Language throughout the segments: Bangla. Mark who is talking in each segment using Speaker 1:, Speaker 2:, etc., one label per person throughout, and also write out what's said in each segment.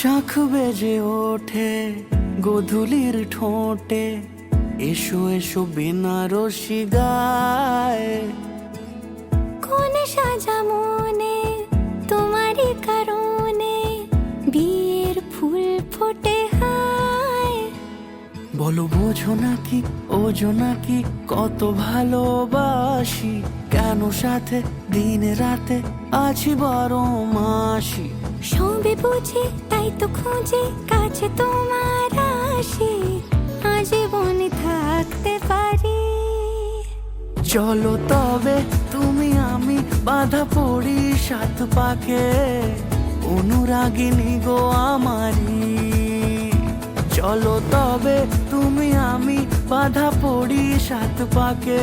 Speaker 1: শাঁখ বেজে ওঠে গোধূলির ঠোঁটে, এসো এসো বেনারসি গায়।
Speaker 2: কোন সাজা মনে তোমারই কারণে, বিয়ের ফুল ফোটে হায়।
Speaker 1: বলো বোঝো নাকি ওজো নাকি কত ভালোবাসি, কেন সাথে দিনে রাতে আছি 12 মাসি।
Speaker 2: সবে বুঝি তাই তো খুঁজে কাছে তোমার আসি, আজীবনে থাকতে পারি।
Speaker 1: চলো তবে তুমি আমি বাঁধা পড়ি 7 পাকে, অনুরাগিনী গো আমারি। চলো তবে তুমি আমি বাঁধা পড়ি 7 পাকে,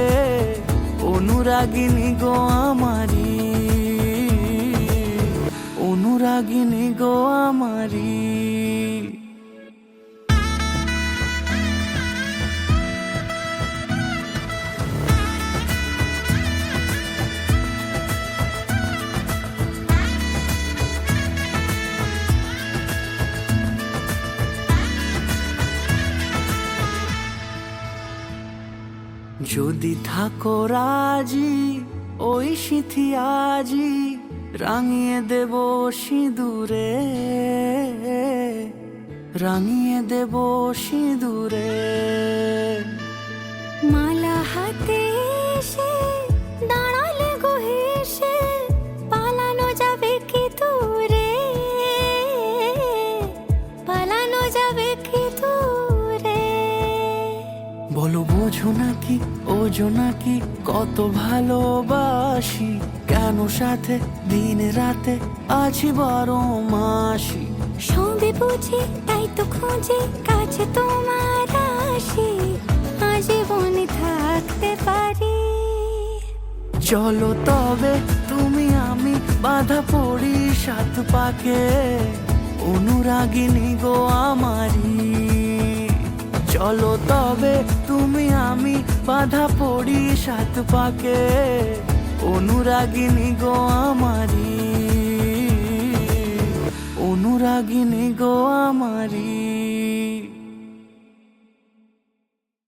Speaker 1: অনুরাগিনী গো আমারি, অনুরাগিনী গো আমারি। যদি থাকো রাজি ওই সিঁথি আজি, রাঙিয়ে দেব সিঁদুরে, রাঙিয়ে দেব সিঁদুরে।
Speaker 2: মালা হাতে এসে দাঁড়ালে গো হেসে, পালানো যাবে কি দূরে, পালানো যাবে কি দূরে।
Speaker 1: বলো বোঝো নাকি ওজো নাকি কত ভালোবাসি, কেন সাথে দিনে রাতে আছি 12 মাসি।
Speaker 2: সবে বুঝি তাই তো খুঁজে কাছে তোমার আসি, আজীবনে থাকতে পারি।
Speaker 1: চলো তবে তুমি আমি বাঁধা পড়ি 7 পাকে, অনুরাগিনী গো আমারি। চলো তবে তুমি আমি বাঁধা পড়ি 7 পাকে, অনুরাগিনী গো আমারি, অনুরাগিনী গো আমারি।